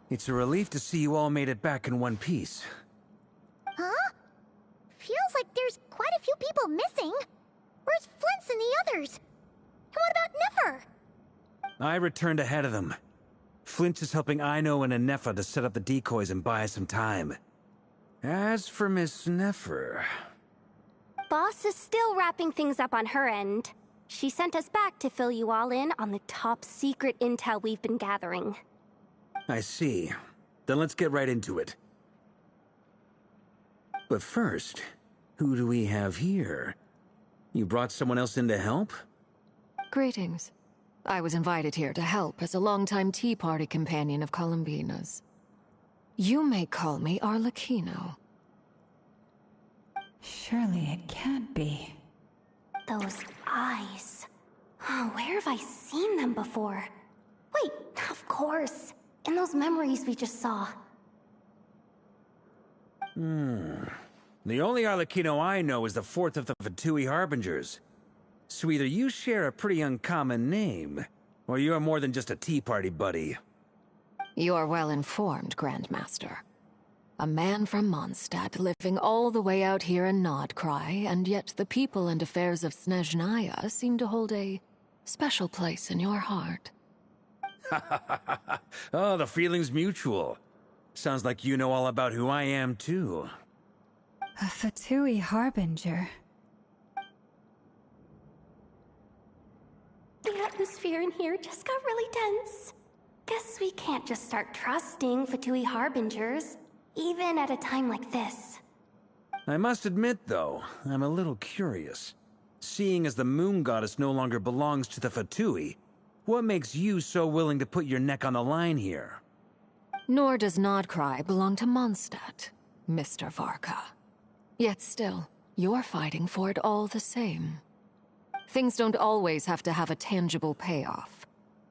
It's a relief to see you all made it back in one piece. Huh? Feels like there's quite a few people missing. Where's Flint's and the others? And what about Nefer? I returned ahead of them. Flint is helping Aino and Anefa to set up the decoys and buy us some time. As for Miss Nefer... Boss is still wrapping things up on her end. She sent us back to fill you all in on the top secret intel we've been gathering. I see. Then let's get right into it. But first, who do we have here? You brought someone else in to help? Greetings. I was invited here to help as a longtime Tea Party companion of Columbina's. You may call me Arlecchino. Surely it can't be. Those eyes. Oh, where have I seen them before? Wait, of course. In those memories we just saw. The only Arlecchino I know is the fourth of the Fatui Harbingers. So either you share a pretty uncommon name, or you're more than just a Tea Party buddy. You're well informed, Grandmaster. A man from Mondstadt living all the way out here in Nodcry, and yet the people and affairs of Snezhnaya seem to hold a special place in your heart. Oh, the feeling's mutual. Sounds like you know all about who I am, too. A Fatui Harbinger. The atmosphere in here just got really tense. Guess we can't just start trusting Fatui Harbingers, even at a time like this. I must admit, though, I'm a little curious. Seeing as the Moon Goddess no longer belongs to the Fatui, what makes you so willing to put your neck on the line here? Nor does Nodcry belong to Mondstadt, Mr. Varka. Yet still, you're fighting for it all the same. Things don't always have to have a tangible payoff.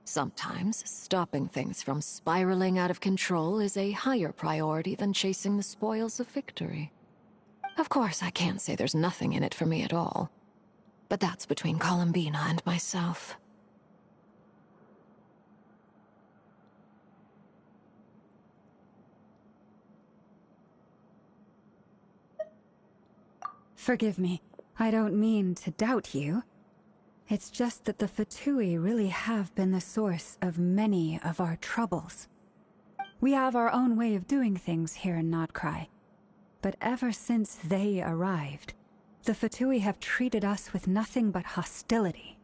Sometimes, stopping things from spiraling out of control is a higher priority than chasing the spoils of victory. Of course, I can't say there's nothing in it for me at all. But that's between Columbina and myself. Forgive me. I don't mean to doubt you. It's just that the Fatui really have been the source of many of our troubles. We have our own way of doing things here in Nodcry. But ever since they arrived, the Fatui have treated us with nothing but hostility.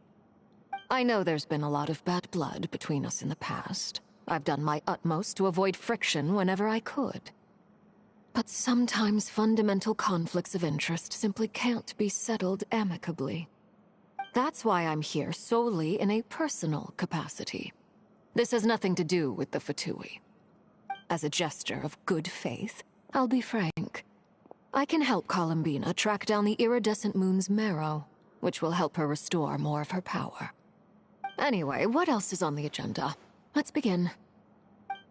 I know there's been a lot of bad blood between us in the past. I've done my utmost to avoid friction whenever I could. But sometimes fundamental conflicts of interest simply can't be settled amicably. That's why I'm here solely in a personal capacity. This has nothing to do with the Fatui. As a gesture of good faith, I'll be frank. I can help Columbina track down the iridescent moon's marrow, which will help her restore more of her power. Anyway, what else is on the agenda? Let's begin.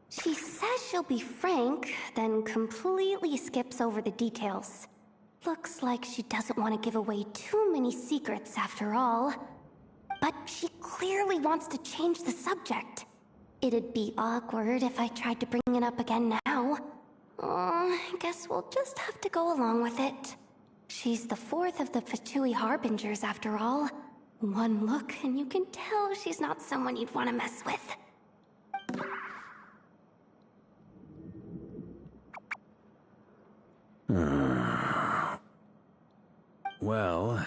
She says she'll be frank, then completely skips over the details. Looks like she doesn't want to give away too many secrets after all. But she clearly wants to change the subject. It'd be awkward if I tried to bring it up again now. I guess we'll just have to go along with it. She's the fourth of the Fatui Harbingers after all. One look and you can tell she's not someone you'd want to mess with. Well,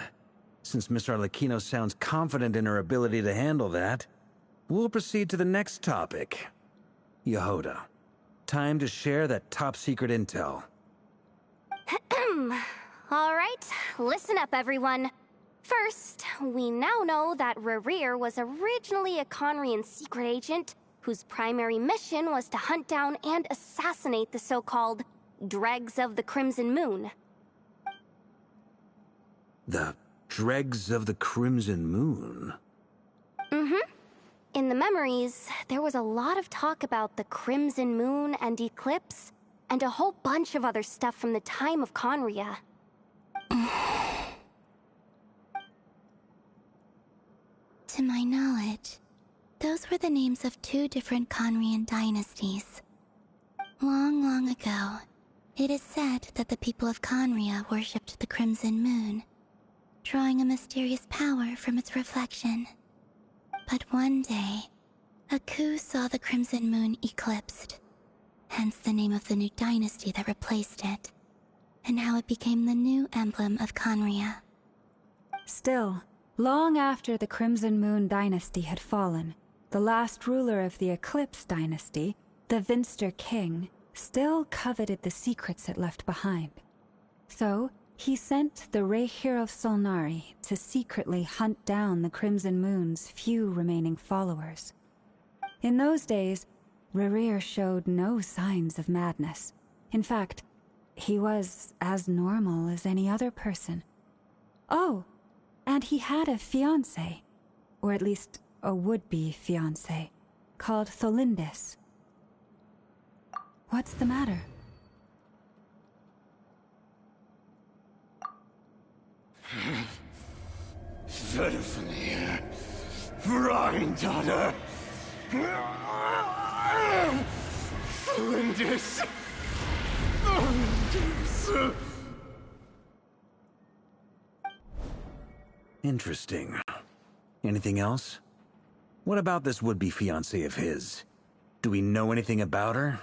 since Miss Arlecchino sounds confident in her ability to handle that, we'll proceed to the next topic. Yehoda, time to share that top-secret intel. Alright, listen up everyone. First, we now know that Rerir was originally a Conrian secret agent whose primary mission was to hunt down and assassinate the so-called Dregs of the Crimson Moon. The Dregs of the Crimson Moon? In the memories, there was a lot of talk about the Crimson Moon and Eclipse, and a whole bunch of other stuff from the time of Conria. To my knowledge, those were the names of two different Conrian dynasties. Long, long ago, it is said that the people of Conria worshipped the Crimson Moon, drawing a mysterious power from its reflection. But one day, a coup saw the Crimson Moon eclipsed, hence the name of the new dynasty that replaced it, and how it became the new emblem of Conria. Still, long after the Crimson Moon dynasty had fallen, the last ruler of the Eclipse dynasty, the Vinster King, still coveted the secrets it left behind. So, he sent the Rehir of Solnari to secretly hunt down the Crimson Moon's few remaining followers. In those days, Rerir showed no signs of madness. In fact, he was as normal as any other person. Oh, and he had a fiancé, or at least a would-be fiancé, called Tholindis. What's the matter? Verfnir, Rhine-daughter, Flinders. Interesting. Anything else? What about this would-be fiancé of his? Do we know anything about her?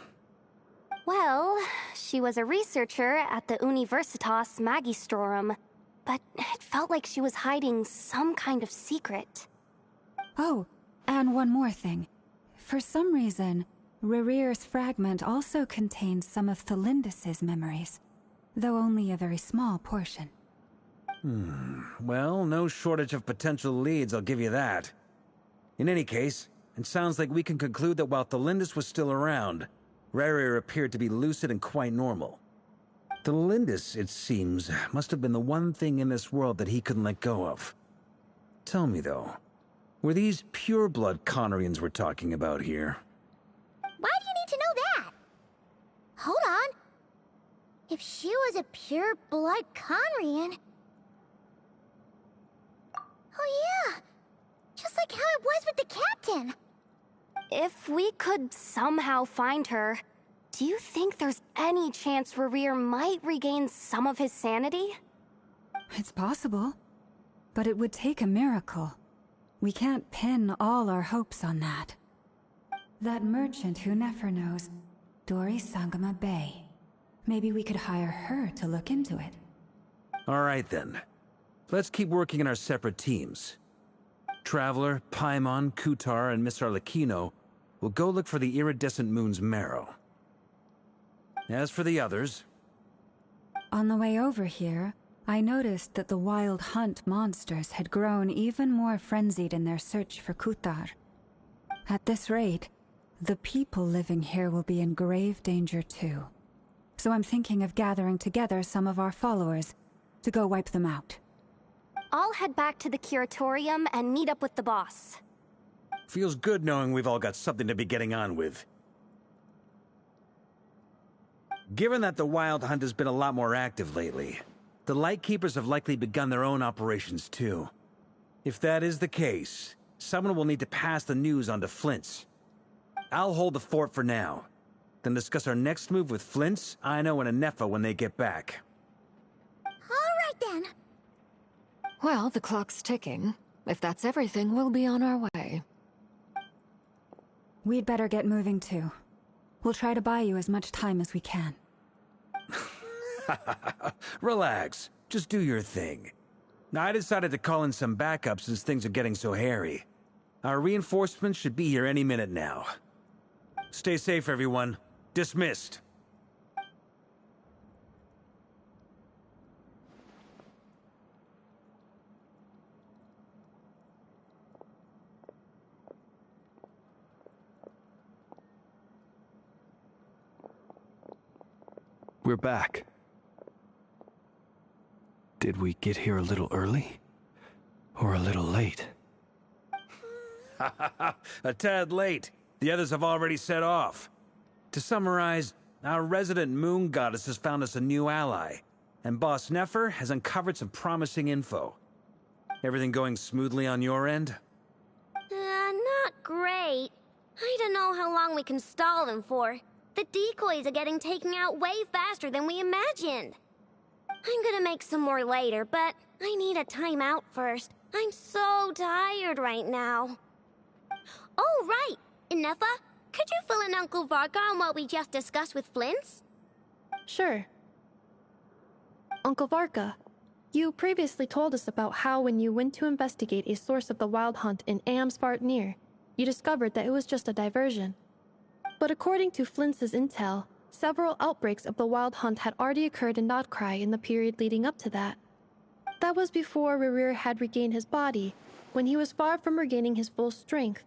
Well, she was a researcher at the Universitas Magistrorum, but it felt like she was hiding some kind of secret. Oh, and one more thing. For some reason, Rerir's fragment also contains some of Tholindis' memories, though only a very small portion. Well, no shortage of potential leads, I'll give you that. In any case, it sounds like we can conclude that while Tholindis was still around, Rerir appeared to be lucid and quite normal. Tholindis, it seems, must have been the one thing in this world that he couldn't let go of. Tell me, though, were these pure-blood Conrians we're talking about here? Why do you need to know that? Hold on. If she was a pure-blood Conrian... Oh yeah! Just like how it was with the captain! If we could somehow find her, do you think there's any chance Rerir might regain some of his sanity? It's possible, but it would take a miracle. We can't pin all our hopes on that. That merchant who Nefer knows, Dori Sangama Bay. Maybe we could hire her to look into it. All right, then. Let's keep working in our separate teams. Traveler, Paimon, Kutar, and Miss Arlecchino will go look for the iridescent moon's marrow. As for the others... On the way over here, I noticed that the Wild Hunt monsters had grown even more frenzied in their search for Kutar. At this rate, the people living here will be in grave danger too. So I'm thinking of gathering together some of our followers to go wipe them out. I'll head back to the curatorium and meet up with the boss. Feels good knowing we've all got something to be getting on with. Given that the Wild Hunt has been a lot more active lately, the Lightkeepers have likely begun their own operations too. If that is the case, someone will need to pass the news on to Flint's. I'll hold the fort for now, then discuss our next move with Flint's, Aino, and Anefa when they get back. Alright then. Well, the clock's ticking. If that's everything, we'll be on our way. We'd better get moving too. We'll try to buy you as much time as we can. Relax. Just do your thing. I decided to call in some backup since things are getting so hairy. Our reinforcements should be here any minute now. Stay safe, everyone. Dismissed. We're back. Did we get here a little early? Or a little late? A tad late. The others have already set off. To summarize, our resident moon goddess has found us a new ally, and Boss Nefer has uncovered some promising info. Everything going smoothly on your end? Not great. I don't know how long we can stall them for. The decoys are getting taken out way faster than we imagined. I'm gonna make some more later, but I need a timeout first. I'm so tired right now. Oh, right! Ineffa, could you fill in Uncle Varka on what we just discussed with Flint's? Sure. Uncle Varka, you previously told us about how when you went to investigate a source of the Wild Hunt in Amsvartnir, you discovered that it was just a diversion. But according to Flint's intel, several outbreaks of the Wild Hunt had already occurred in Nodcry in the period leading up to that. That was before Rerir had regained his body, when he was far from regaining his full strength.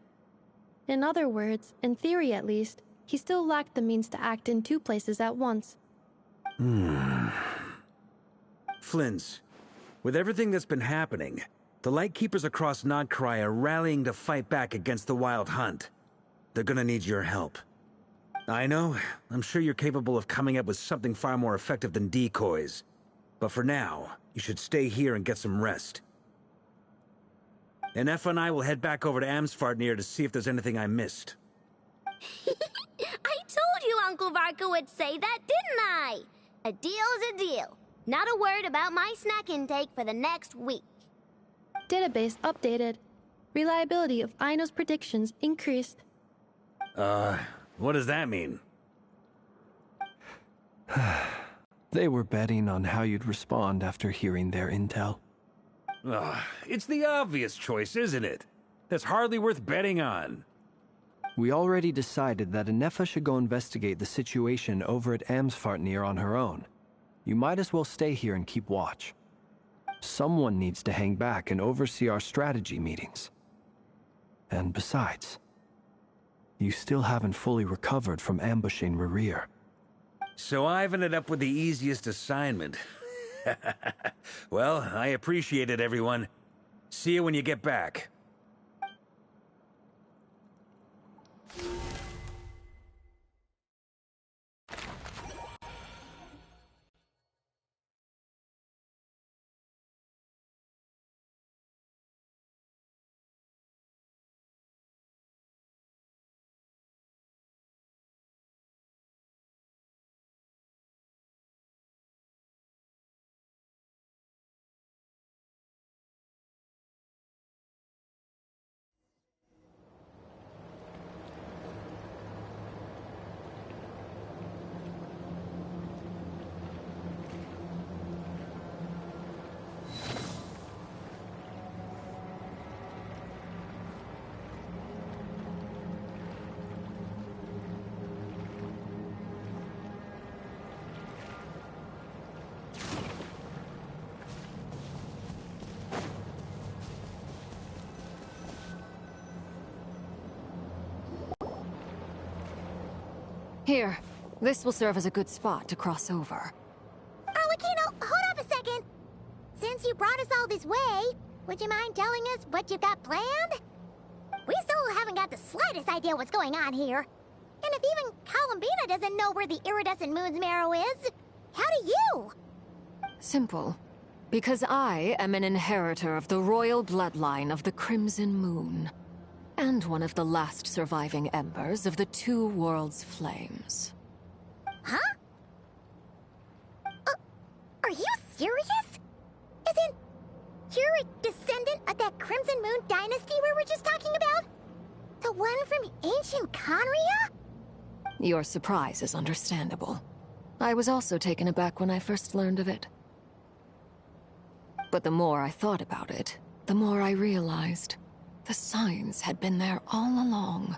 In other words, in theory at least, he still lacked the means to act in two places at once. Flint's, with everything that's been happening, the Lightkeepers across Nodcry are rallying to fight back against the Wild Hunt. They're gonna need your help. I know, I'm sure you're capable of coming up with something far more effective than decoys. But for now, you should stay here and get some rest. Ineffa and I will head back over to Amsvartnir to see if there's anything I missed. I told you Uncle Varka would say that, didn't I? A deal is a deal. Not a word about my snack intake for the next week. Database updated. Reliability of Aino's predictions increased. What does that mean? They were betting on how you'd respond after hearing their intel. It's the obvious choice, isn't it? That's hardly worth betting on. We already decided that Ineffa should go investigate the situation over at Amsvartnir on her own. You might as well stay here and keep watch. Someone needs to hang back and oversee our strategy meetings. And besides, you still haven't fully recovered from ambushing Rerir. So I've ended up with the easiest assignment. Well, I appreciate it, everyone. See you when you get back. Here, this will serve as a good spot to cross over. Arlecchino, hold up a second. Since you brought us all this way, would you mind telling us what you've got planned? We still haven't got the slightest idea what's going on here. And if even Columbina doesn't know where the iridescent moon's marrow is, how do you? Simple. Because I am an inheritor of the royal bloodline of the Crimson Moon. And one of the last surviving embers of the Two Worlds' flames. Huh? Are you serious? Isn't you're a descendant of that Crimson Moon dynasty we were just talking about? The one from ancient Conria? Your surprise is understandable. I was also taken aback when I first learned of it. But the more I thought about it, the more I realized the signs had been there all along.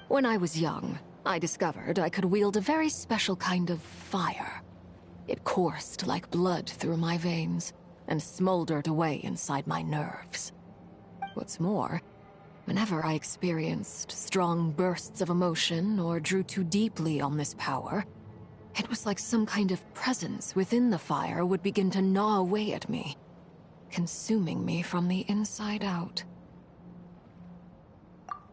When I was young, I discovered I could wield a very special kind of fire. It coursed like blood through my veins and smoldered away inside my nerves. What's more, whenever I experienced strong bursts of emotion or drew too deeply on this power, it was like some kind of presence within the fire would begin to gnaw away at me, consuming me from the inside out.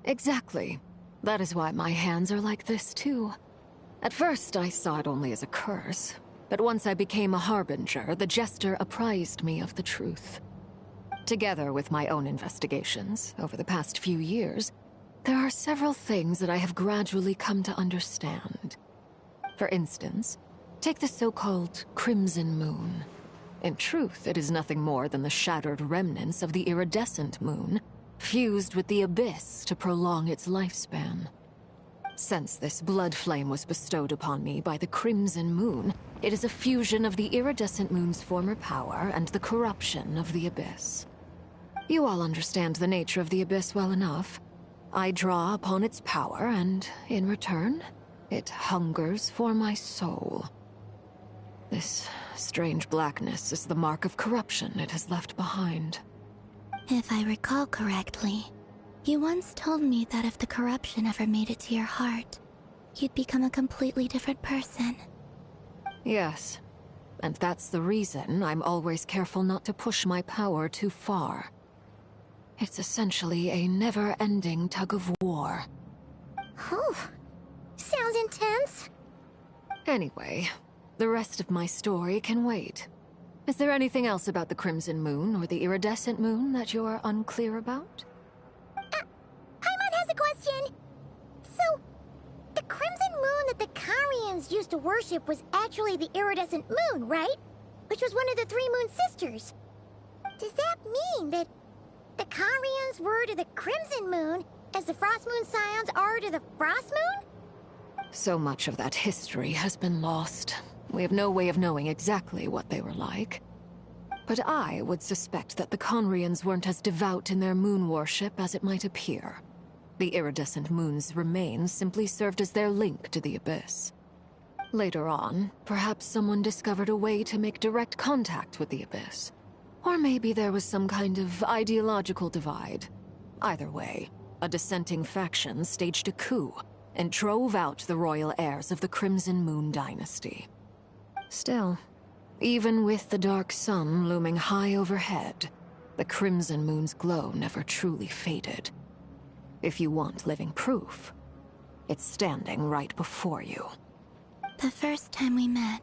Exactly. That is why my hands are like this, too. At first, I saw it only as a curse, but once I became a harbinger, the Jester apprised me of the truth. Together with my own investigations, over the past few years, there are several things that I have gradually come to understand. For instance, take the so-called Crimson Moon. In truth, it is nothing more than the shattered remnants of the iridescent moon, fused with the abyss to prolong its lifespan. Since this blood flame was bestowed upon me by the Crimson Moon, it is a fusion of the iridescent moon's former power and the corruption of the abyss. You all understand the nature of the abyss well enough. I draw upon its power, and in return, it hungers for my soul. This strange blackness is the mark of corruption it has left behind. If I recall correctly, you once told me that if the corruption ever made it to your heart, you'd become a completely different person. Yes, and that's the reason I'm always careful not to push my power too far. It's essentially a never-ending tug of war. Whew. Sounds intense. Anyway, the rest of my story can wait. Is there anything else about the Crimson Moon or the Iridescent Moon that you're unclear about? Paimon has a question. So, the Crimson Moon that the Karians used to worship was actually the Iridescent Moon, right? Which was one of the three Moon Sisters. Does that mean that the Karians were to the Crimson Moon as the Frost Moon Scions are to the Frost Moon? So much of that history has been lost. We have no way of knowing exactly what they were like. But I would suspect that the Conrians weren't as devout in their moon worship as it might appear. The iridescent moon's remains simply served as their link to the Abyss. Later on, perhaps someone discovered a way to make direct contact with the Abyss. Or maybe there was some kind of ideological divide. Either way, a dissenting faction staged a coup and drove out the royal heirs of the Crimson Moon dynasty. Still, even with the dark sun looming high overhead, the Crimson Moon's glow never truly faded. If you want living proof, it's standing right before you. The first time we met,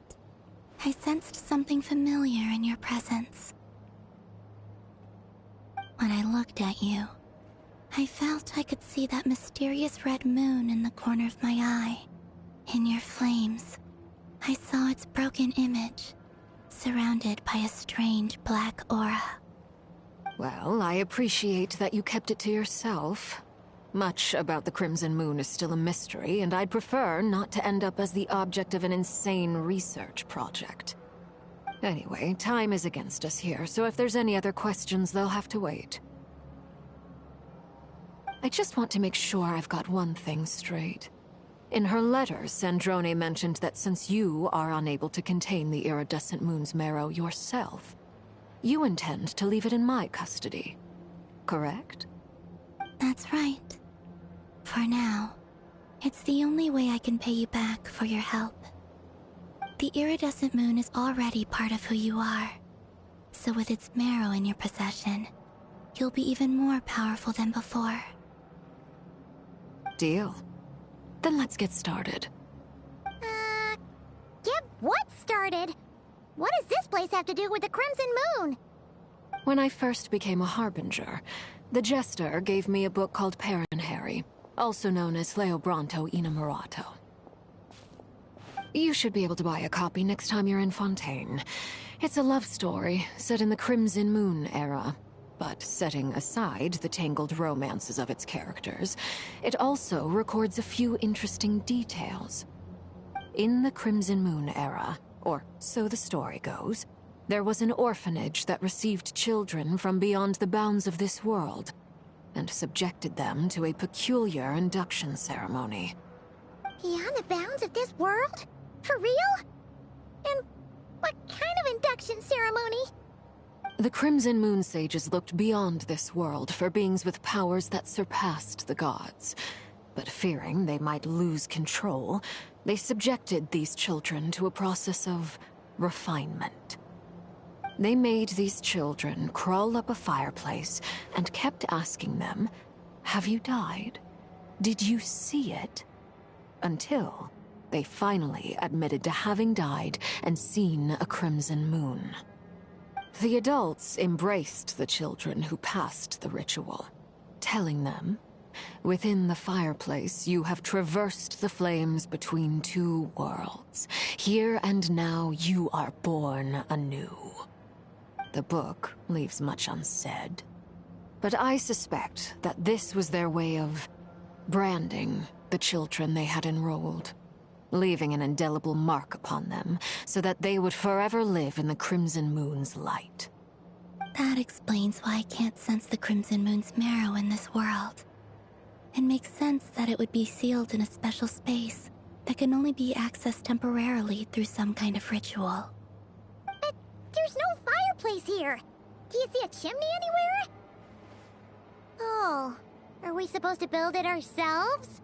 I sensed something familiar in your presence. When I looked at you, I felt I could see that mysterious red moon in the corner of my eye. In your flames, I saw its broken image, surrounded by a strange black aura. Well, I appreciate that you kept it to yourself. Much about the Crimson Moon is still a mystery, and I'd prefer not to end up as the object of an insane research project. Anyway, time is against us here, so if there's any other questions, they'll have to wait. I just want to make sure I've got one thing straight. In her letter, Sandrone mentioned that since you are unable to contain the iridescent moon's marrow yourself, you intend to leave it in my custody. Correct? That's right. For now, it's the only way I can pay you back for your help. The iridescent moon is already part of who you are, so with its marrow in your possession, you'll be even more powerful than before. Deal. Then let's get started. Get what started? What does this place have to do with the Crimson Moon? When I first became a Harbinger, the Jester gave me a book called Harry, also known as Leobranto Inamorato. You should be able to buy a copy next time you're in Fontaine. It's a love story set in the Crimson Moon era. But setting aside the tangled romances of its characters, it also records a few interesting details. In the Crimson Moon era, or so the story goes, there was an orphanage that received children from beyond the bounds of this world, and subjected them to a peculiar induction ceremony. Beyond the bounds of this world? For real? And what kind of induction ceremony? The Crimson Moon sages looked beyond this world for beings with powers that surpassed the gods. But fearing they might lose control, they subjected these children to a process of refinement. They made these children crawl up a fireplace and kept asking them, "Have you died? Did you see it?" Until they finally admitted to having died and seen a crimson moon. The adults embraced the children who passed the ritual, telling them Within the fireplace, you have traversed the flames between two worlds. Here and now, you are born anew. The book leaves much unsaid. But I suspect that this was their way of branding the children they had enrolled, leaving an indelible mark upon them so that they would forever live in the Crimson Moon's light. That explains why I can't sense the Crimson Moon's marrow in this world. It makes sense that it would be sealed in a special space that can only be accessed temporarily through some kind of ritual. But there's no fireplace here. Do you see a chimney anywhere? Oh, are we supposed to build it ourselves?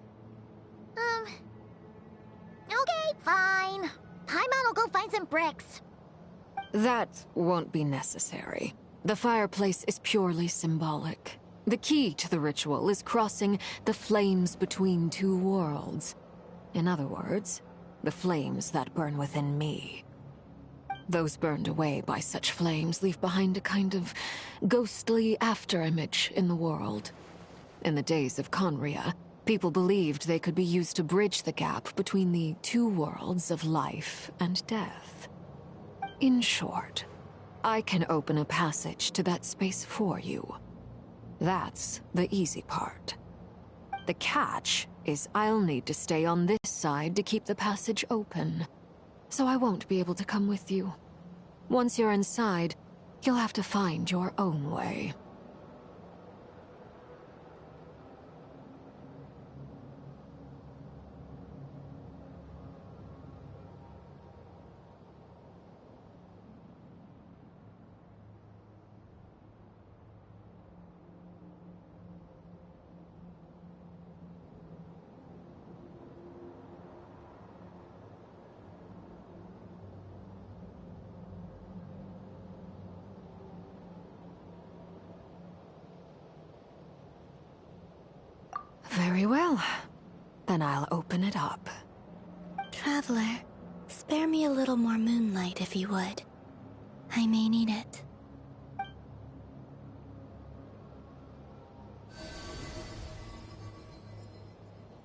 Okay, fine. Paimon will go find some bricks. That won't be necessary. The fireplace is purely symbolic. The key to the ritual is crossing the flames between two worlds. In other words, the flames that burn within me. Those burned away by such flames leave behind a kind of ghostly afterimage in the world. In the days of Conria, people believed they could be used to bridge the gap between the two worlds of life and death. In short, I can open a passage to that space for you. That's the easy part. The catch is I'll need to stay on this side to keep the passage open, so I won't be able to come with you. Once you're inside, you'll have to find your own way. Very well. Then I'll open it up. Traveler, spare me a little more moonlight if you would. I may need it.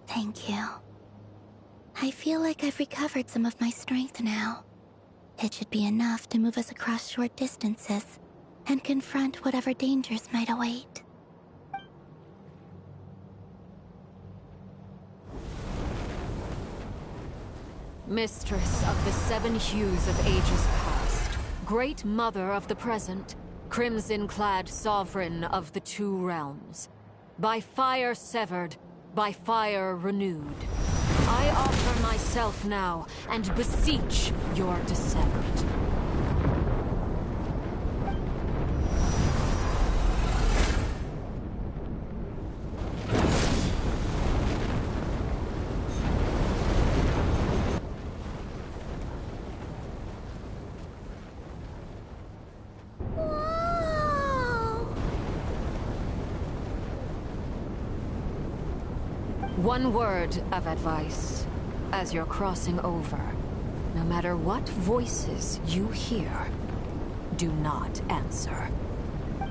Thank you. I feel like I've recovered some of my strength now. It should be enough to move us across short distances and confront whatever dangers might await. Mistress of the seven hues of ages past, great mother of the present, crimson-clad sovereign of the two realms, by fire severed, by fire renewed, I offer myself now and beseech your descent. One word of advice. As you're crossing over, no matter what voices you hear, do not answer.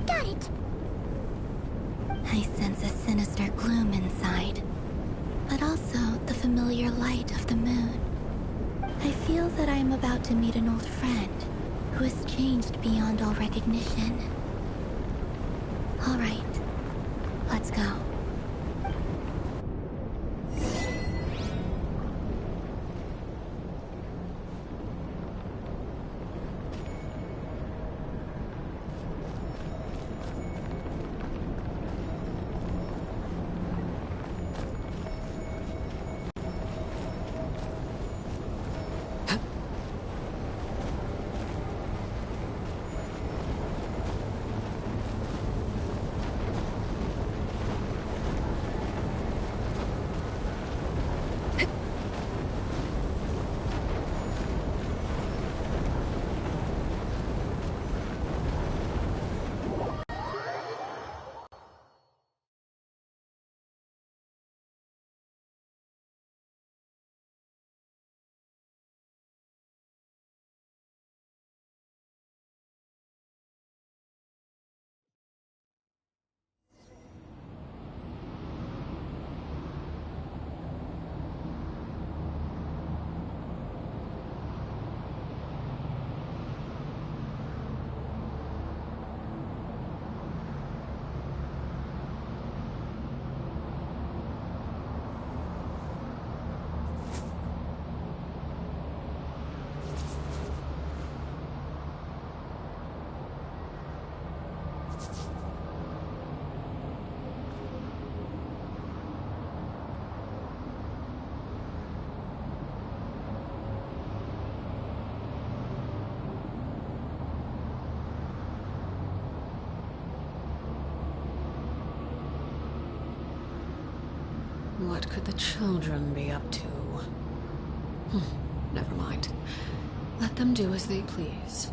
Got it! I sense a sinister gloom inside, but also the familiar light of the moon. I feel that I am about to meet an old friend who has changed beyond all recognition. All right, let's go. What could the children be up to? Never mind. Let them do as they please.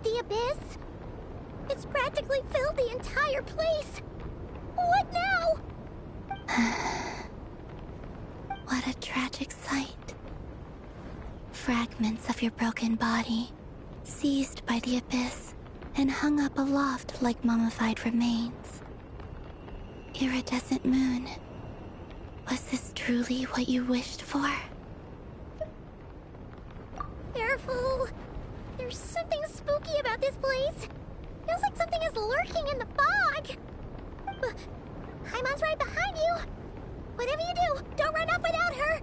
The abyss? It's practically filled the entire place. What now? What a tragic sight. Fragments of your broken body, seized by the abyss and hung up aloft like mummified remains. Iridescent moon, was this truly what you wished for? Careful. There's something spooky about this place. Feels like something is lurking in the fog. Haimon's right behind you. Whatever you do, don't run off without her.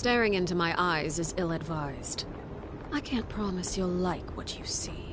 Staring into my eyes is ill-advised. I can't promise you'll like what you see.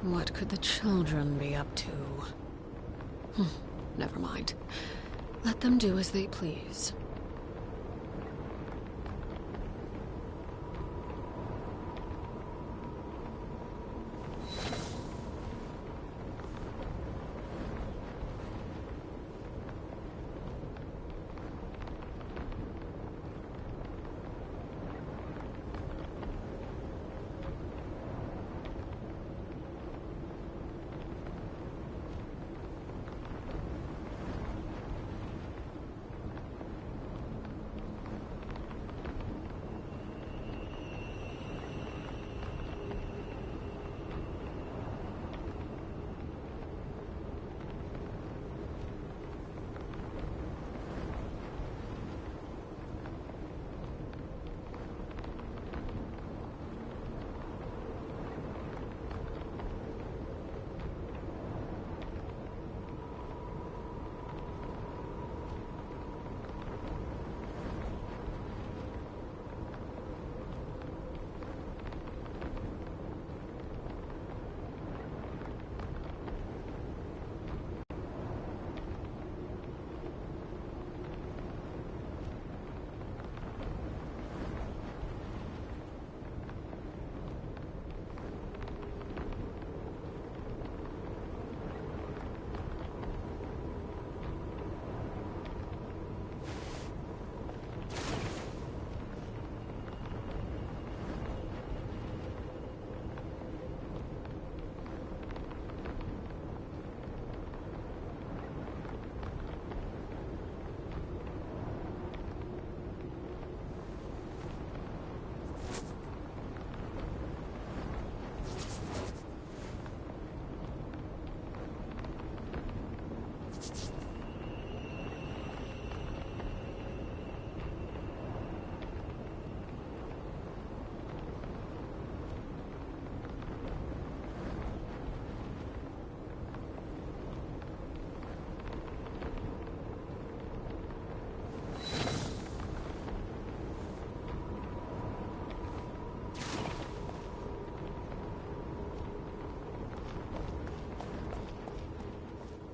What could the children be up to? Never mind. Let them do as they please.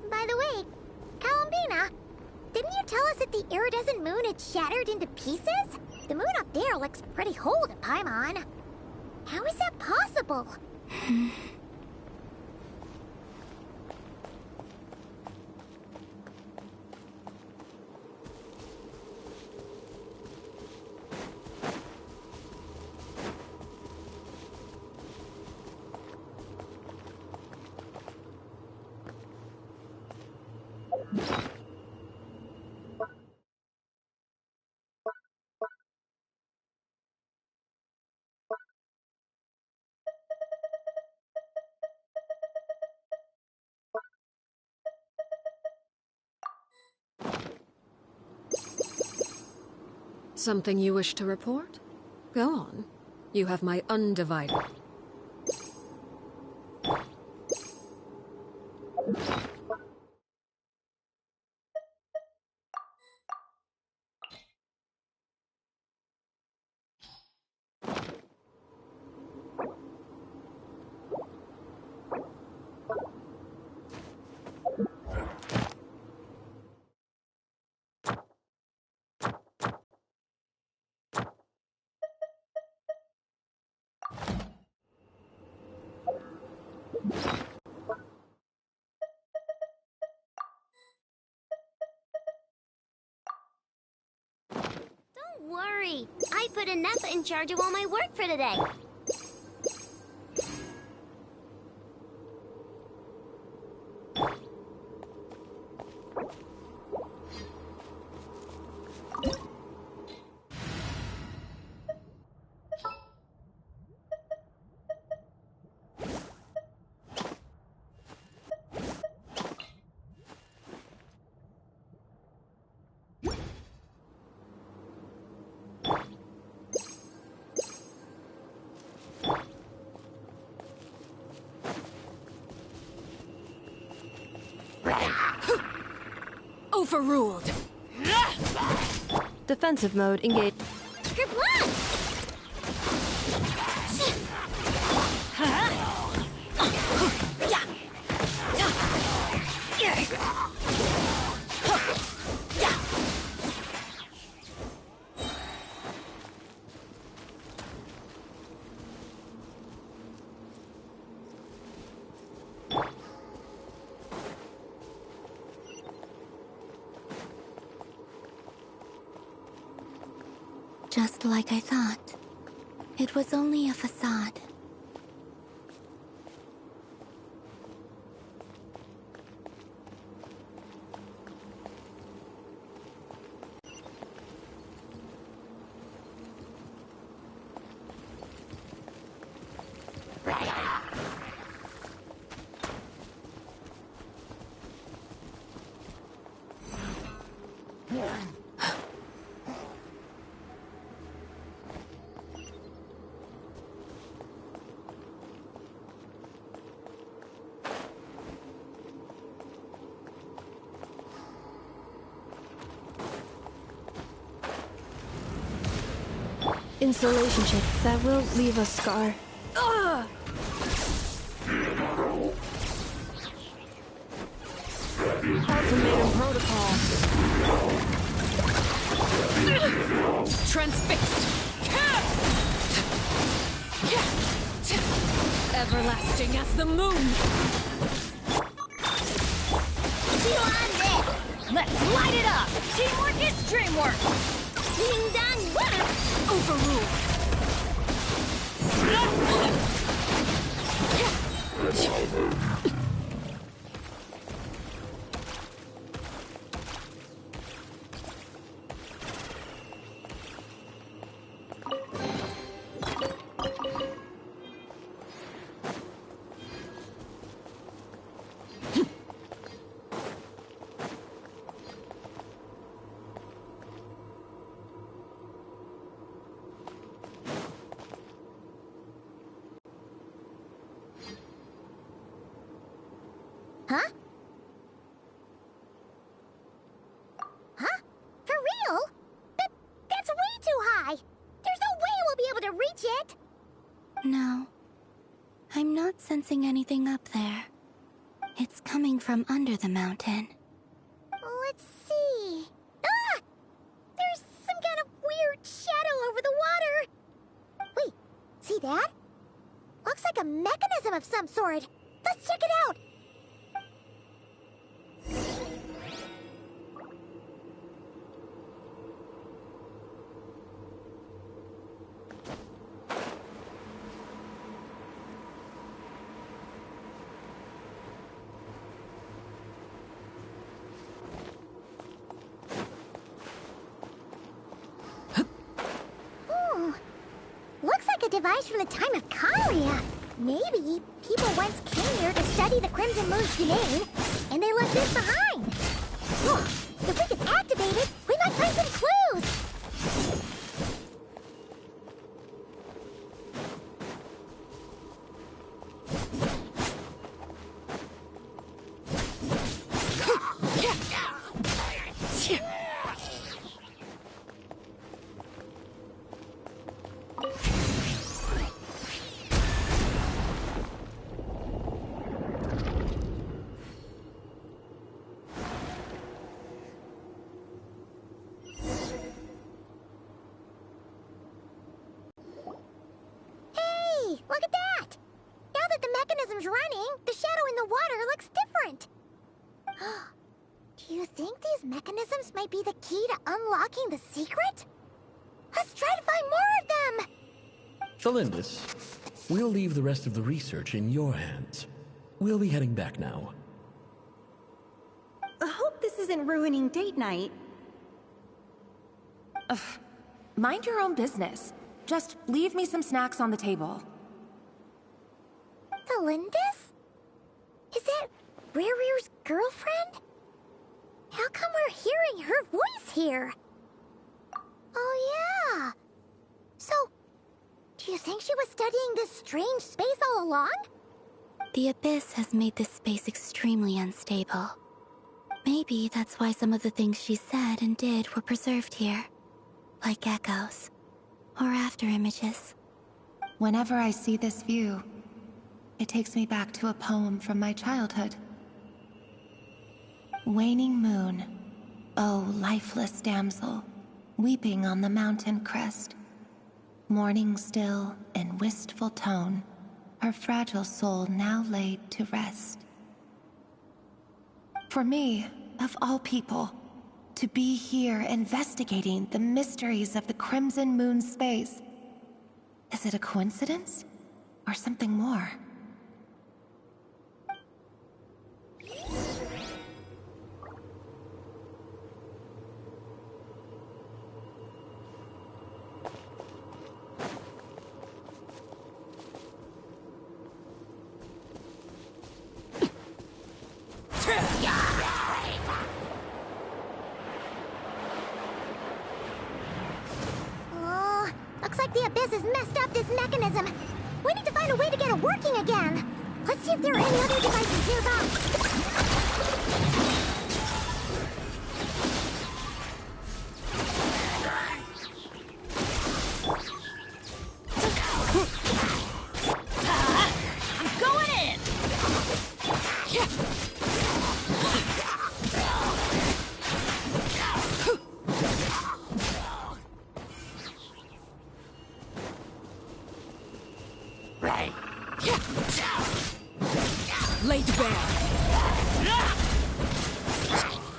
By the way, Columbina, didn't you tell us that the iridescent moon had shattered into pieces? The moon up there looks pretty whole to Paimon. How is that possible? Something you wish to report? Go on. You have my undivided... Don't worry. I put Anefa in charge of all my work for today. Overruled! Defensive mode engaged. Kerplunk! Just like I thought. It was only a facade. Insulation chip. That will leave a scar. Ugh! Ultimatum protocol. Transfixed. Everlasting as the moon. You on this! Let's light it up. Teamwork is dreamwork. Ding dong work! Overruled. Huh? Huh? For real? That's way too high! There's no way we'll be able to reach it! No. I'm not sensing anything up there. It's coming from under the mountain. Let's see... Ah! There's some kind of weird shadow over the water! Wait, see that? Looks like a mechanism of some sort. Let's check it out! Looks like a device from the time of Kalia. Maybe people once came here to study the Crimson Moon's domain, and they left this behind. If we can activate it, we might find some clues. mechanism's running, the shadow in the water looks different. Do you think these mechanisms might be the key to unlocking the secret? Let's try to find more of them! Felindis, we'll leave the rest of the research in your hands. We'll be heading back now. I hope this isn't ruining date night. Ugh. Mind your own business. Just leave me some snacks on the table. Felindis? Is it Rear's girlfriend? How come we're hearing her voice here? Oh yeah. So, do you think she was studying this strange space all along? The Abyss has made this space extremely unstable. Maybe that's why some of the things she said and did were preserved here. Like echoes. Or after images. Whenever I see this view, it takes me back to a poem from my childhood. Waning moon, oh lifeless damsel, weeping on the mountain crest. Mourning still in wistful tone, her fragile soul now laid to rest. For me, of all people, to be here investigating the mysteries of the Crimson Moon space. Is it a coincidence? Or something more? Oh, looks like the Abyss has messed up this mechanism. We need to find a way to get it working again. Let's see if there are any other devices nearby. I'm going in! Laid bare.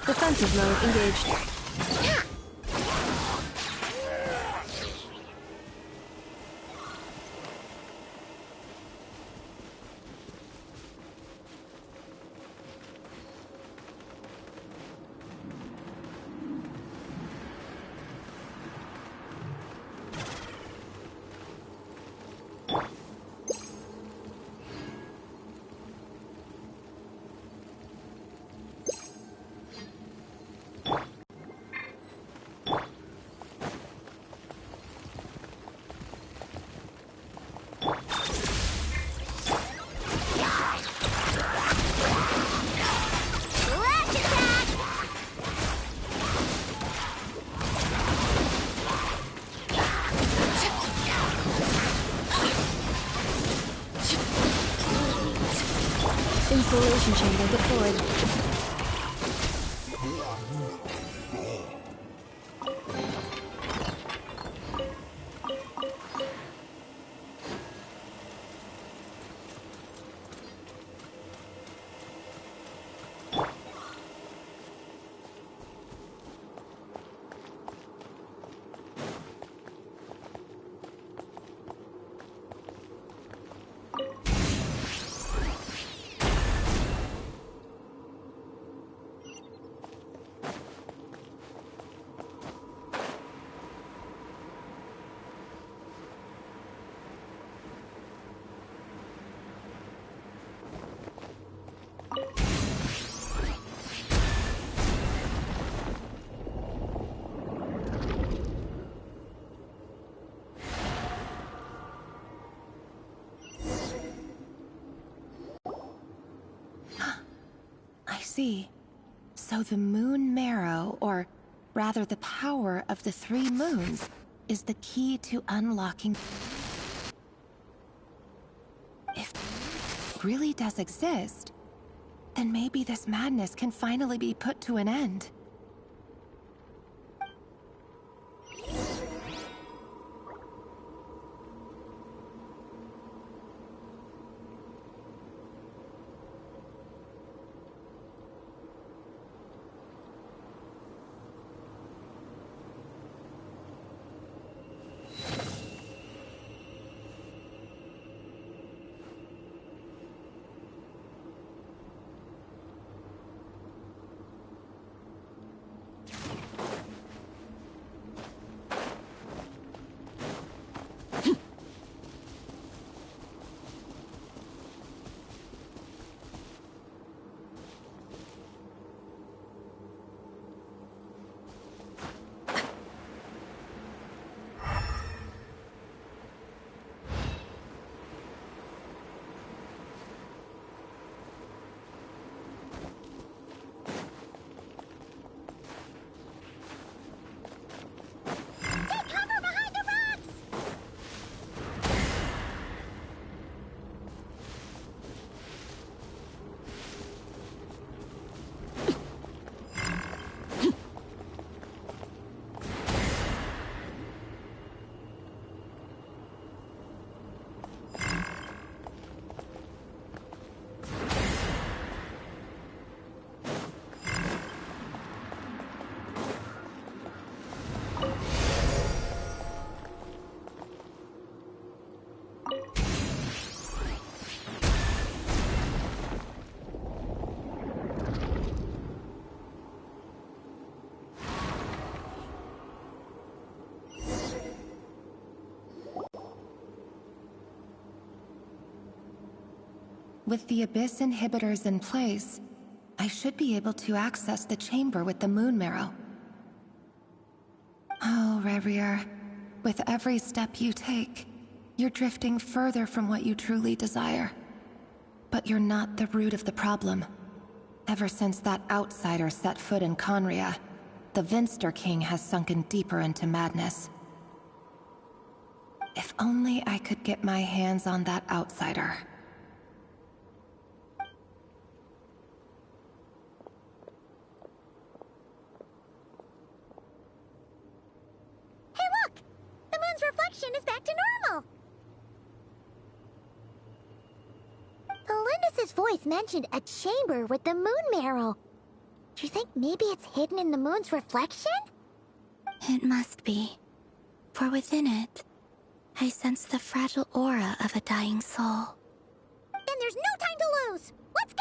Defensive mode engaged. Insulation chamber deployed. So the moon marrow, or rather the power of the 3 moons, is the key to unlocking... If it really does exist, then maybe this madness can finally be put to an end. With the Abyss inhibitors in place, I should be able to access the chamber with the Moon Marrow. Oh, Revier, with every step you take, you're drifting further from what you truly desire. But you're not the root of the problem. Ever since that outsider set foot in Conria, the Vinster King has sunken deeper into madness. If only I could get my hands on that outsider. Hey look! The moon's reflection is back to normal! Felindus's voice mentioned a chamber with the Moon Marrow. Do you think maybe it's hidden in the moon's reflection? It must be. For within it, I sense the fragile aura of a dying soul. Then there's no time to lose! Let's go!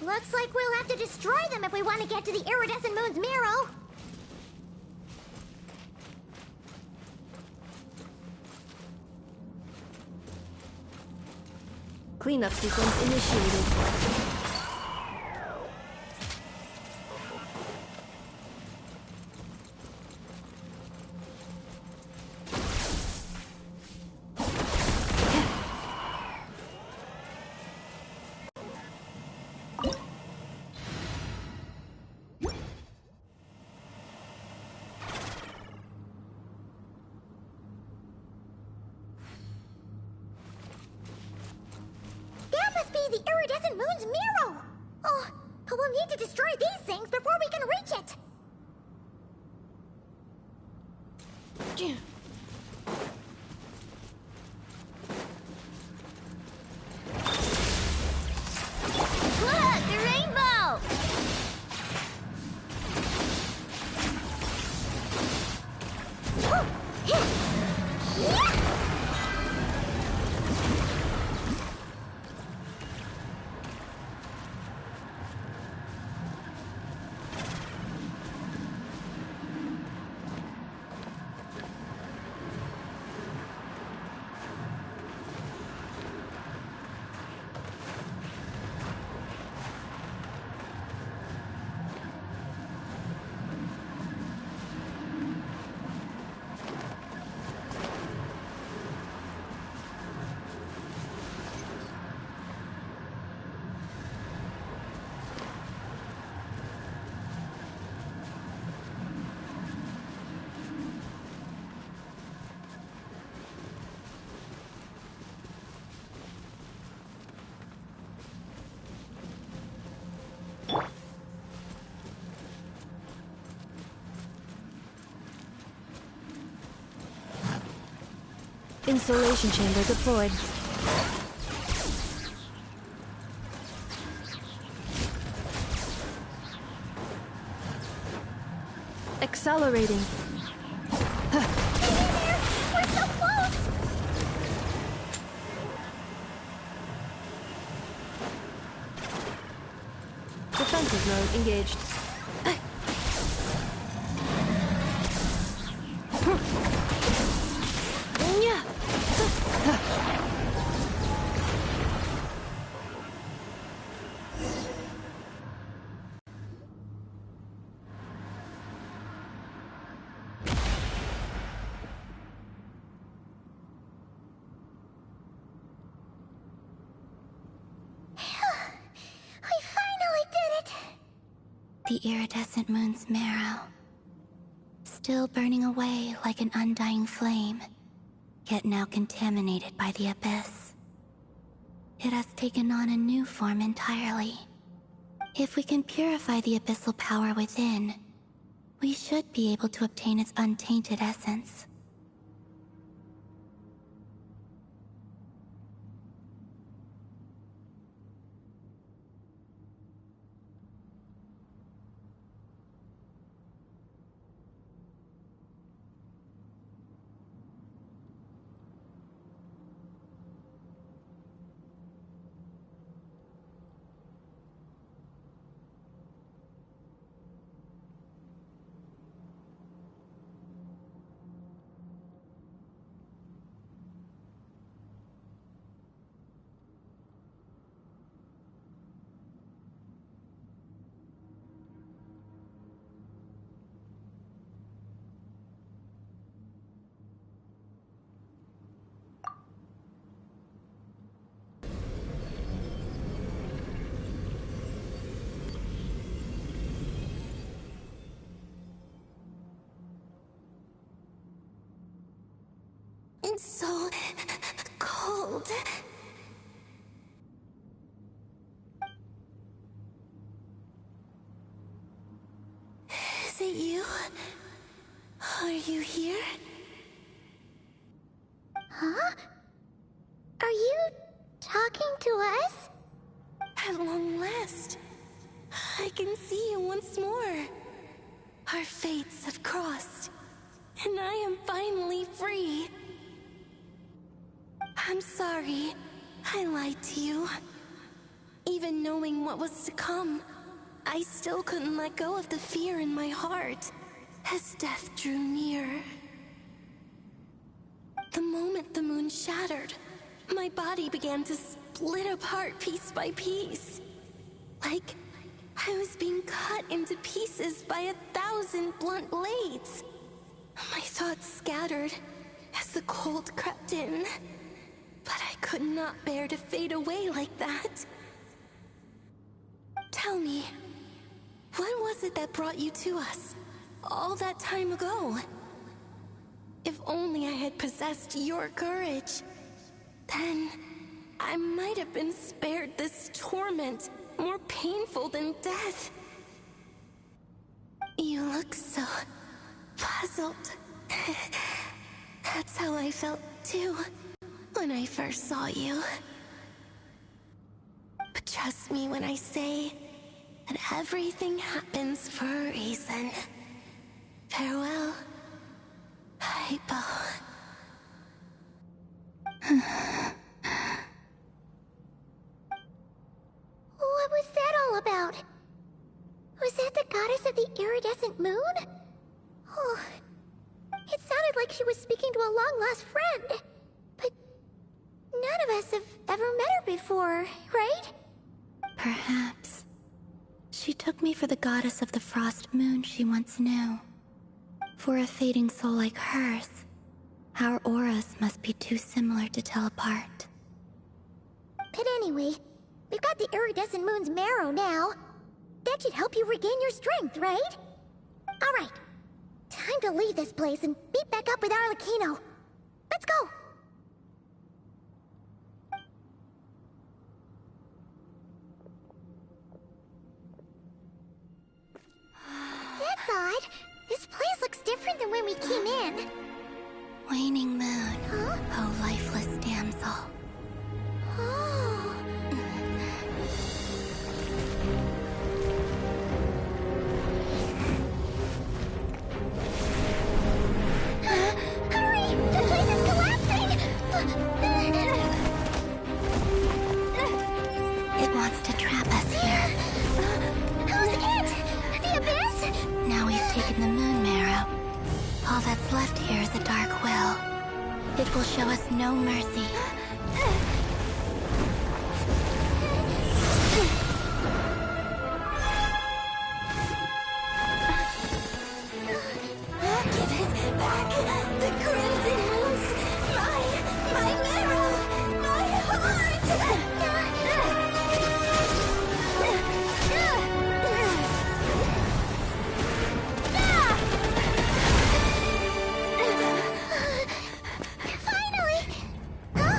Looks like we'll have to destroy them if we want to get to the iridescent moon's marrow. Cleanup sequence initiated. The iridescent moon's marrow! Oh, but we'll need to destroy these things before we can reach it! Look, the rainbow! Insulation chamber deployed. Accelerating. We're so close! Defensive mode engaged. We finally did it! The iridescent moon's marrow, still burning away like an undying flame, yet now contaminated by the abyss. It has taken on a new form entirely. If we can purify the abyssal power within, we should be able to obtain its untainted essence. It's so cold. Is it you? Are you here? Huh? Are you talking to us? At long last, I can see you once more. Our fates have crossed, and I am finally free. I'm sorry, I lied to you. Even knowing what was to come, I still couldn't let go of the fear in my heart as death drew near. The moment the moon shattered, my body began to split apart piece by piece. Like I was being cut into pieces by 1,000 blunt blades. My thoughts scattered as the cold crept in. But I could not bear to fade away like that. Tell me, what was it that brought you to us all that time ago? If only I had possessed your courage, then I might have been spared this torment more painful than death. You look so puzzled. That's how I felt too when I first saw you. But trust me when I say that everything happens for a reason. Farewell, Hypo. What was that all about? Was that the goddess of the iridescent moon? Oh, it sounded like she was speaking to a long-lost friend. But none of us have ever met her before, right? Perhaps. She took me for the goddess of the frost moon she once knew. For a fading soul like hers, our auras must be too similar to tell apart. But anyway, we've got the iridescent moon's marrow now. That should help you regain your strength, right? Alright, time to leave this place and meet back up with Arlecchino. Let's go! That's odd. This place looks different than when we came in. Waning moon, Huh? oh lifeless damsel. Oh. Hurry! The place is collapsing! It wants to trap us here. Who's it? The Abyss? Now we've taken the moon marrow. All that's left here dark will. It will show us no mercy. Give it back! The Crimson Moons! My marrow! My heart! Finally! Huh?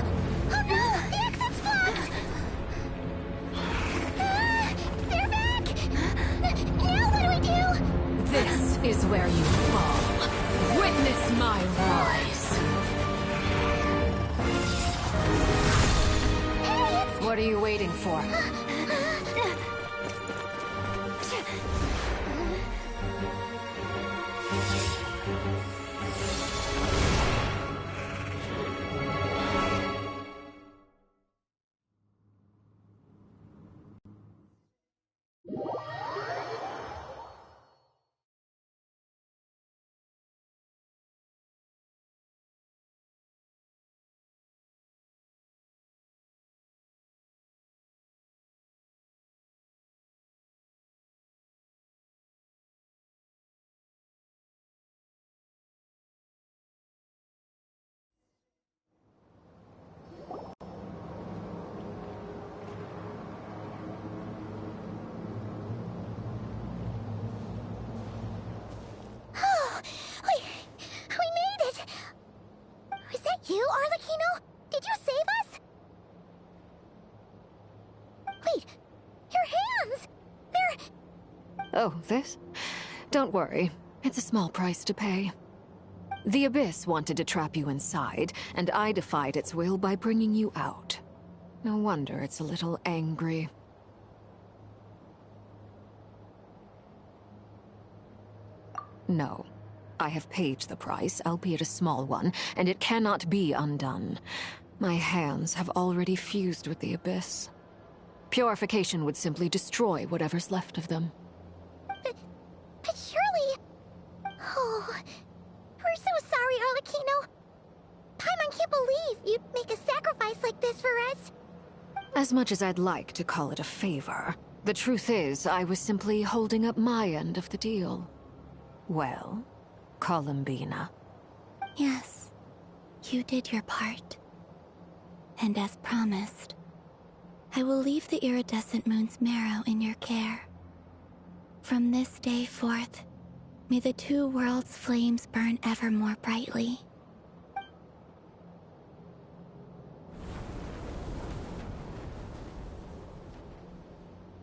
Oh no! The exit's blocked! They're back! Now what do we do? This is where you fall. Witness my rise. Hey, it's... What are you waiting for? Oh, we made it! Was that you, Arlecchino? Did you save us? Wait, your hands! They're... Oh, this? Don't worry. It's a small price to pay. The Abyss wanted to trap you inside, and I defied its will by bringing you out. No wonder it's a little angry. No. I have paid the price, albeit a small one, and it cannot be undone. My hands have already fused with the Abyss. Purification would simply destroy whatever's left of them. But surely... Oh... We're so sorry, Arlecchino. Paimon can't believe you'd make a sacrifice like this for us. As much as I'd like to call it a favor, the truth is I was simply holding up my end of the deal. Well, Columbina. Yes, you did your part. And as promised, I will leave the iridescent moon's marrow in your care. From this day forth, may the two worlds' flames burn ever more brightly.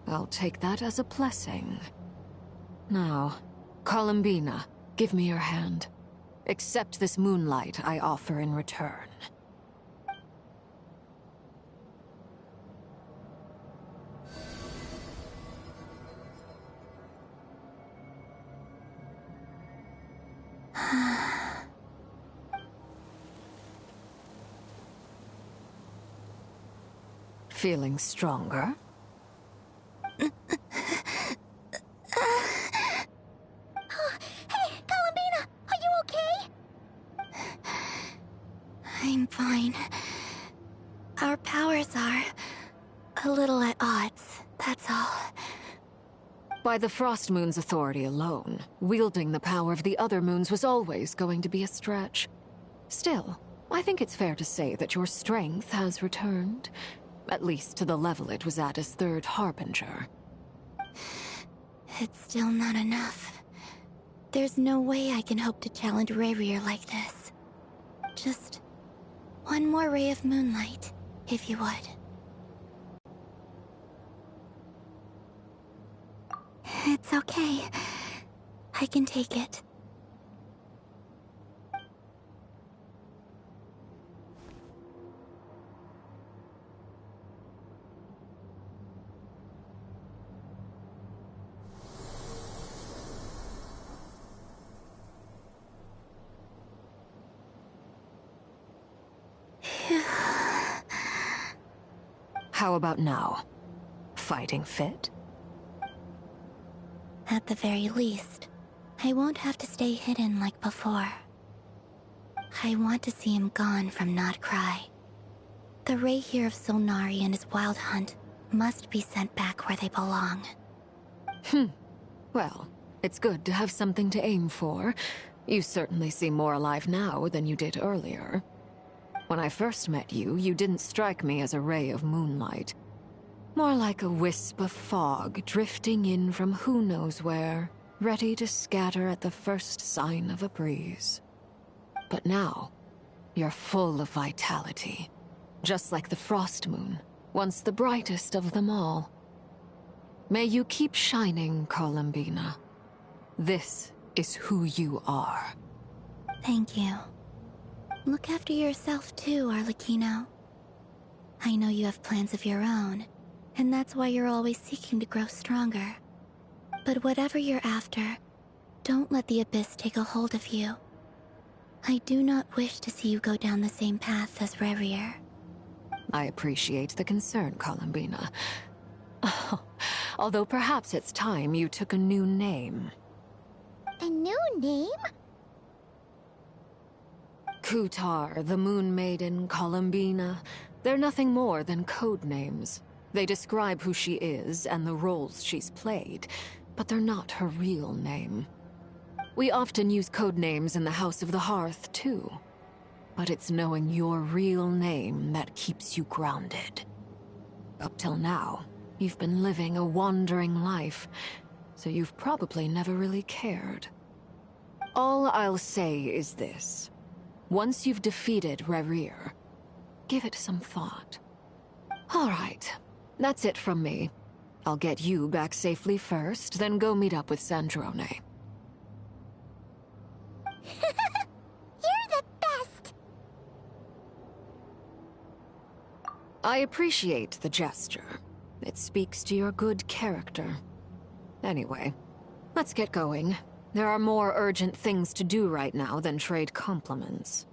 I'll take that as a blessing. Now, Columbina, give me your hand. Accept this moonlight I offer in return. Feeling stronger? Hey, Columbina, are you okay? I'm fine. Our powers are a little at odds, that's all. By the Frost Moon's authority alone, wielding the power of the other moons was always going to be a stretch. Still, I think it's fair to say that your strength has returned. At least to the level it was at as Third Harbinger. It's still not enough. There's no way I can hope to challenge Rayrir like this. Just one more ray of moonlight, if you would. It's okay. I can take it. How about now? Fighting fit? At the very least, I won't have to stay hidden like before. I want to see him gone from Not Cry. The Rayhir of Solnari and his wild hunt must be sent back where they belong. Well, it's good to have something to aim for. You certainly seem more alive now than you did earlier. When I first met you, you didn't strike me as a ray of moonlight. More like a wisp of fog drifting in from who knows where, ready to scatter at the first sign of a breeze. But now, you're full of vitality. Just like the frost moon, once the brightest of them all. May you keep shining, Columbina. This is who you are. Thank you. Look after yourself too, Arlecchino. I know you have plans of your own, and that's why you're always seeking to grow stronger. But whatever you're after, don't let the Abyss take a hold of you. I do not wish to see you go down the same path as Revier. I appreciate the concern, Columbina. Although perhaps it's time you took a new name. A new name? Kutar, the Moon Maiden, Columbina. They're nothing more than code names. They describe who she is and the roles she's played, but they're not her real name. We often use code names in the House of the Hearth, too. But it's knowing your real name that keeps you grounded. Up till now, you've been living a wandering life, so you've probably never really cared. All I'll say is this. Once you've defeated Revier, give it some thought. All right, that's it from me. I'll get you back safely first, then go meet up with Sandrone. You're the best! I appreciate the gesture. It speaks to your good character. Anyway, let's get going. There are more urgent things to do right now than trade compliments.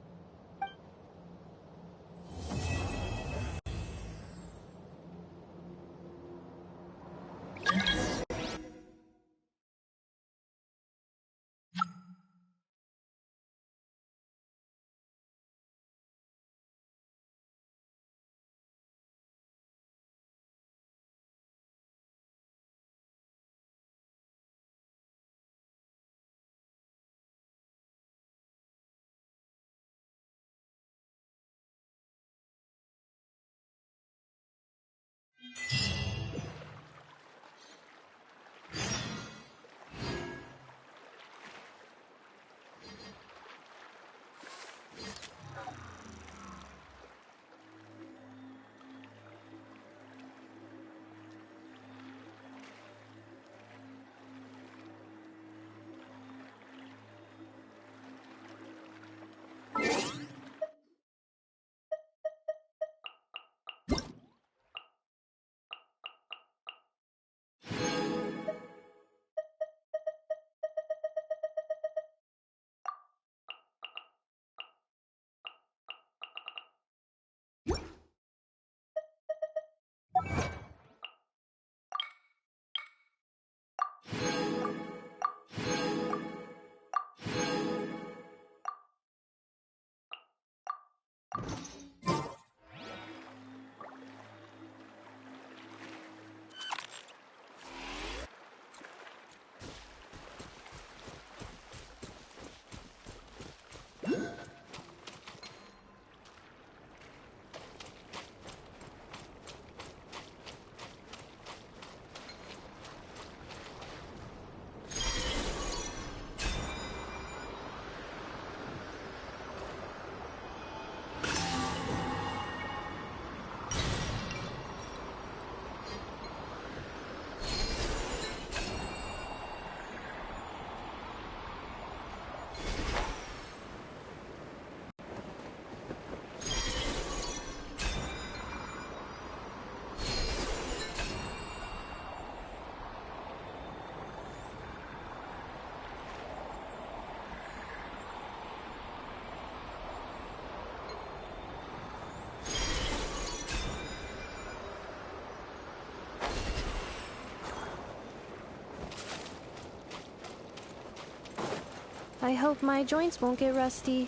I hope my joints won't get rusty.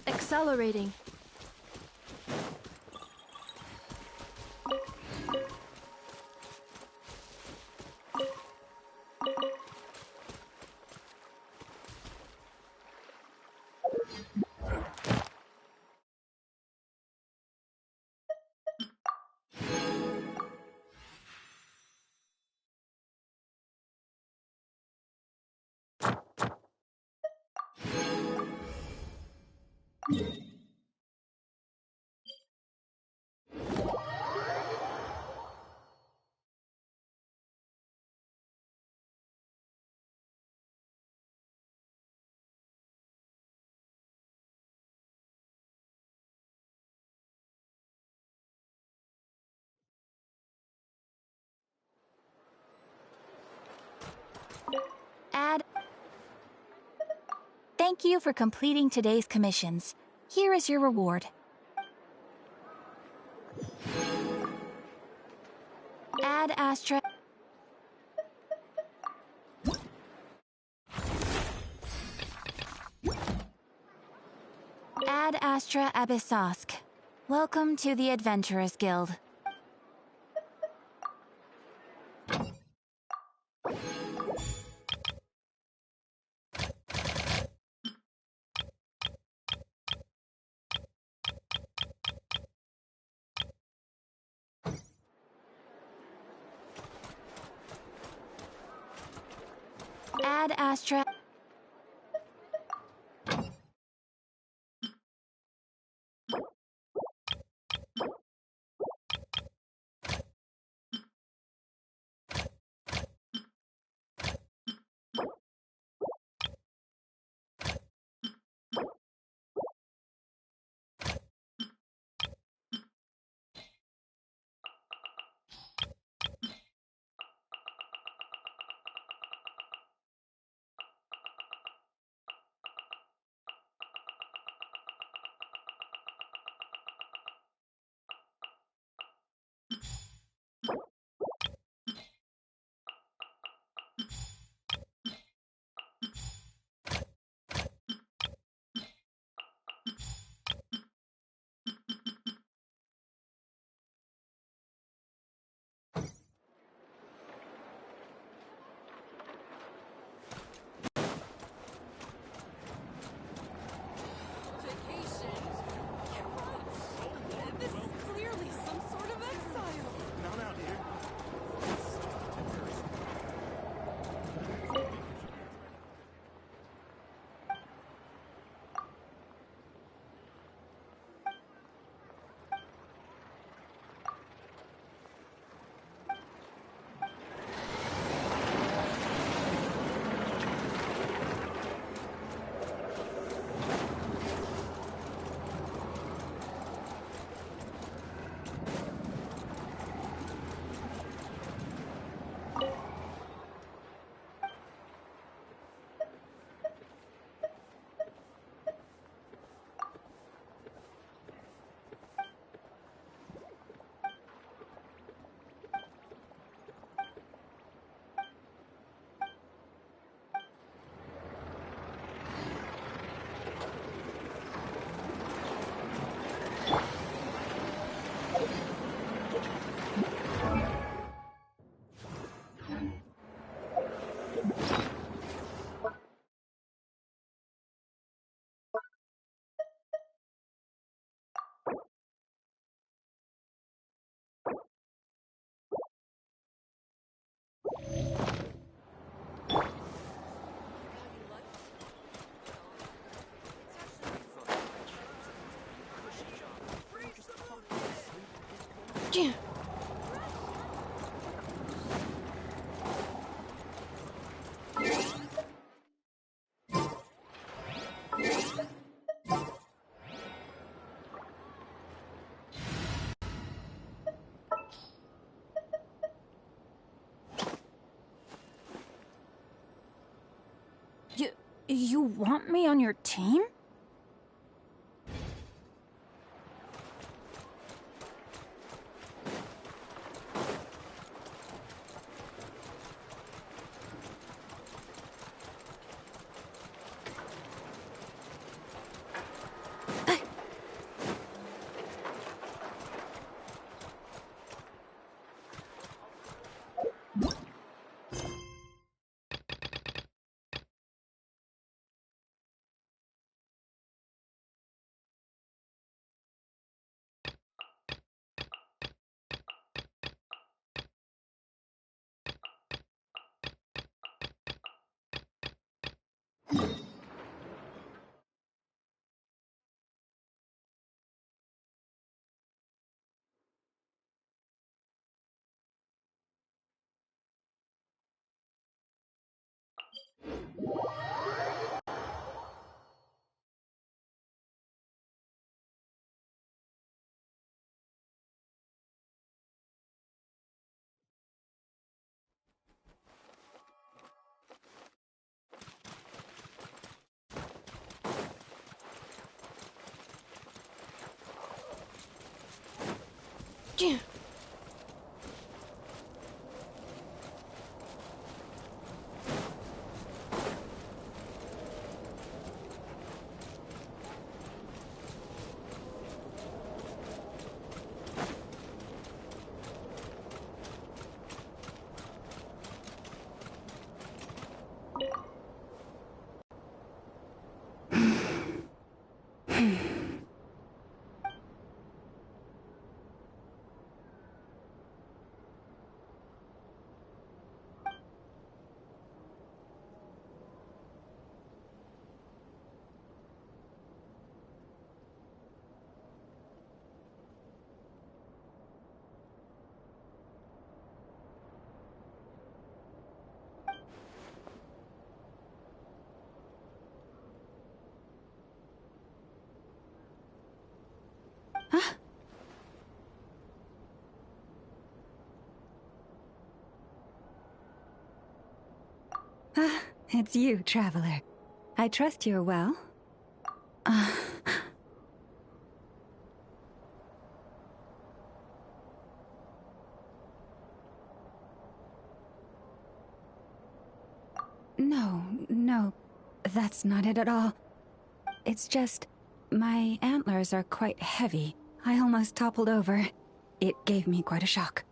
Accelerating. Thank you for completing today's commissions. Here is your reward. Ad Astra. Ad Astra Abyssosk. Welcome to the Adventurers Guild. Ad Astra. You want me on your team? Ah, it's you, Traveler. I trust you're well. No, that's not it at all. It's just, my antlers are quite heavy. I almost toppled over. It gave me quite a shock.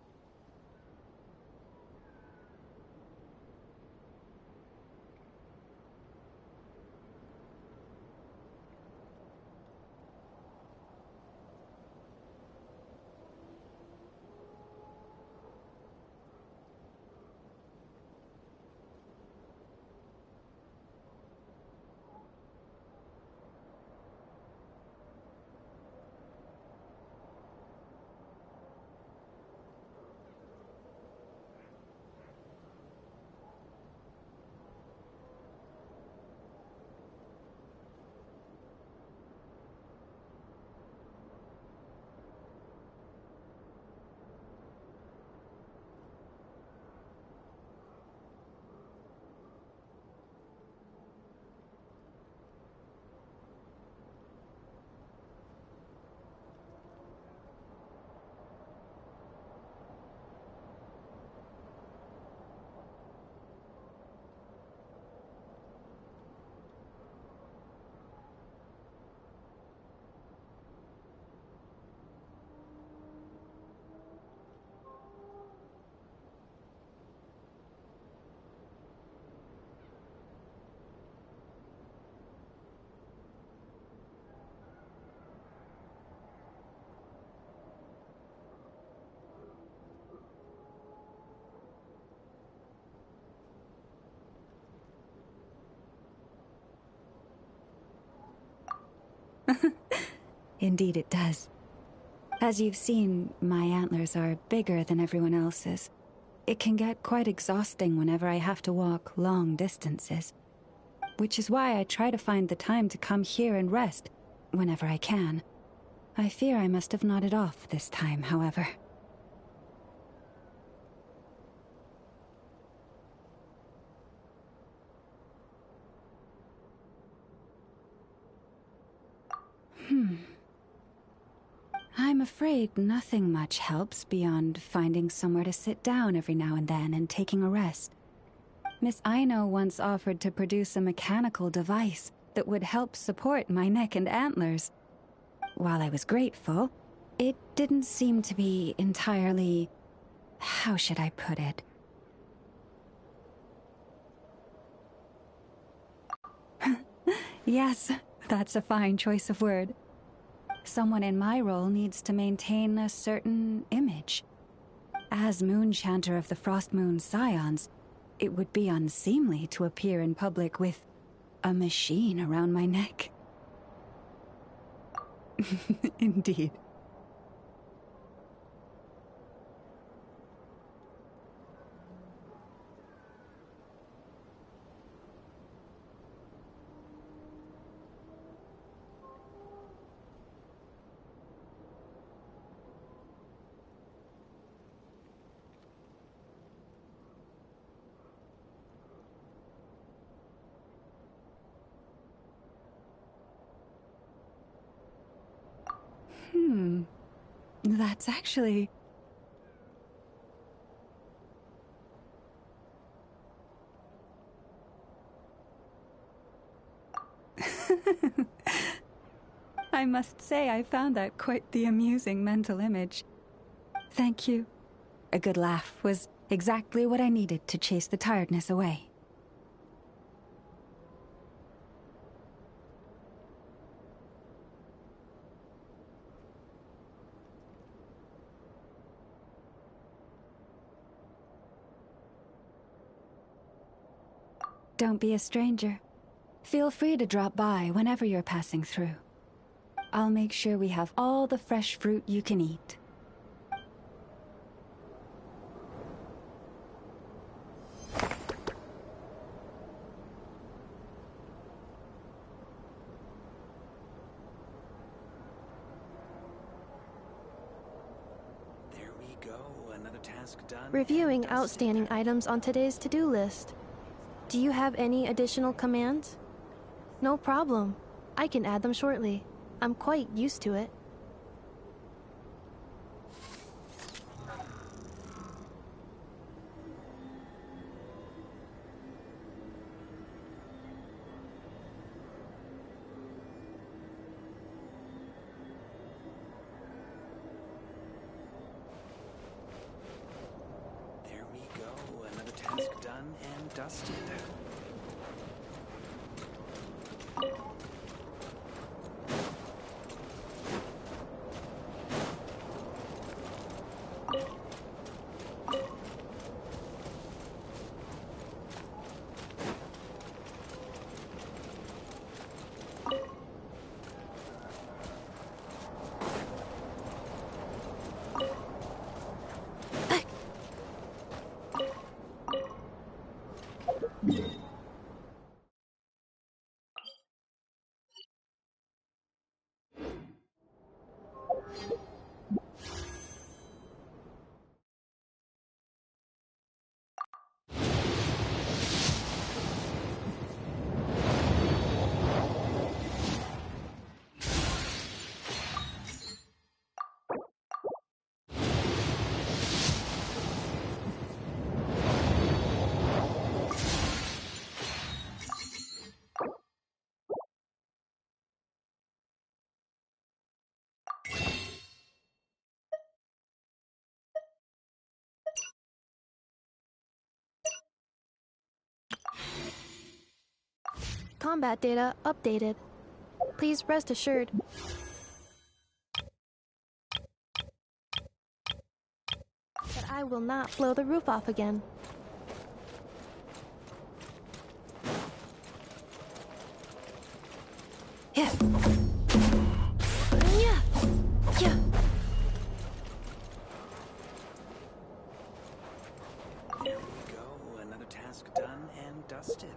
Indeed it does. As you've seen, my antlers are bigger than everyone else's. It can get quite exhausting whenever I have to walk long distances. Which is why I try to find the time to come here and rest, whenever I can. I fear I must have nodded off this time, however. I'm afraid nothing much helps beyond finding somewhere to sit down every now and then and taking a rest. Miss Aino once offered to produce a mechanical device that would help support my neck and antlers. While I was grateful, it didn't seem to be entirely... how should I put it? Yes, that's a fine choice of word. Someone in my role needs to maintain a certain image. As Moon Chanter of the Frost Moon Scions, it would be unseemly to appear in public with a machine around my neck. Indeed. That's actually... I must say I found that quite the amusing mental image. Thank you. A good laugh was exactly what I needed to chase the tiredness away. Don't be a stranger. Feel free to drop by whenever you're passing through. I'll make sure we have all the fresh fruit you can eat. There we go, another task done. Reviewing outstanding items on today's to-do list. Do you have any additional commands? No problem. I can add them shortly. I'm quite used to it. There we go, another task done and dusted. Combat data updated. Please rest assured. That I will not blow the roof off again. Yeah. Yeah. Yeah. There we go, another task done and dusted.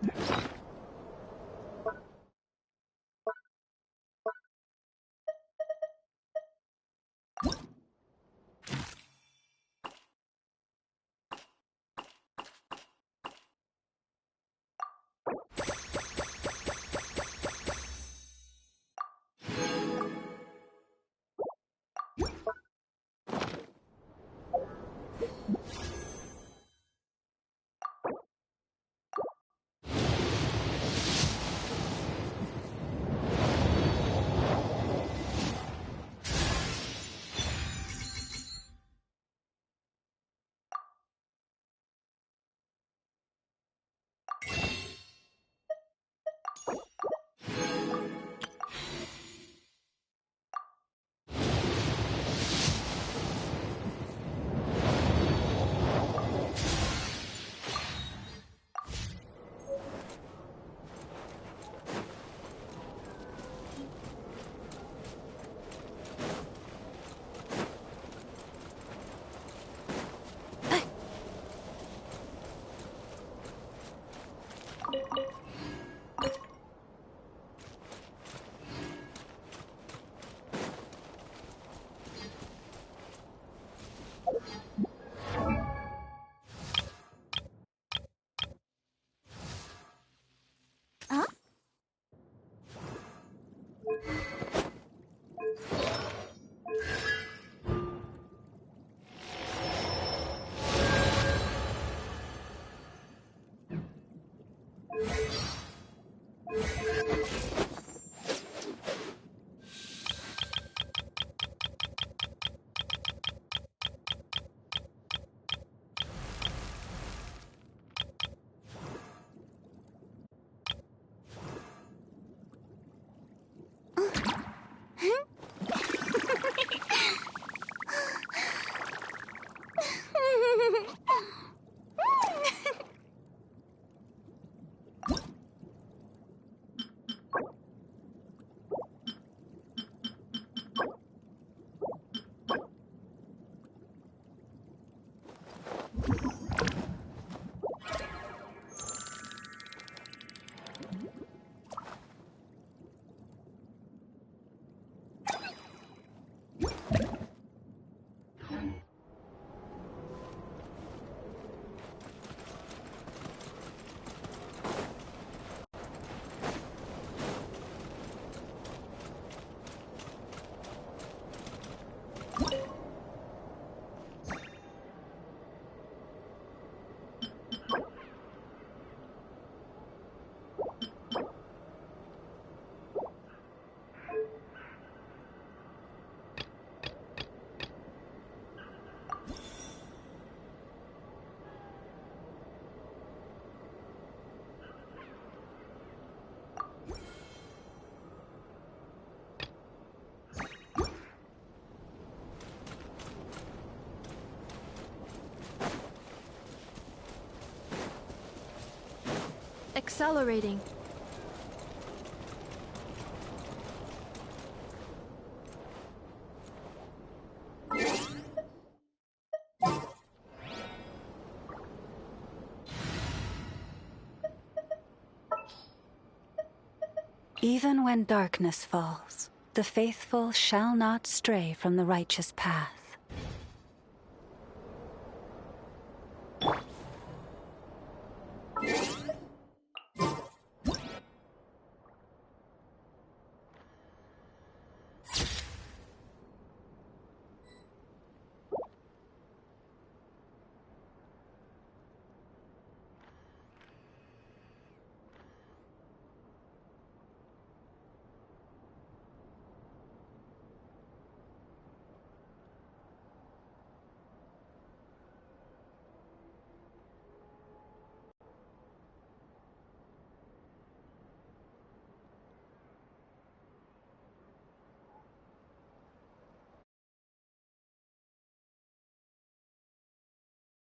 Accelerating. Even when darkness falls, the faithful shall not stray from the righteous path.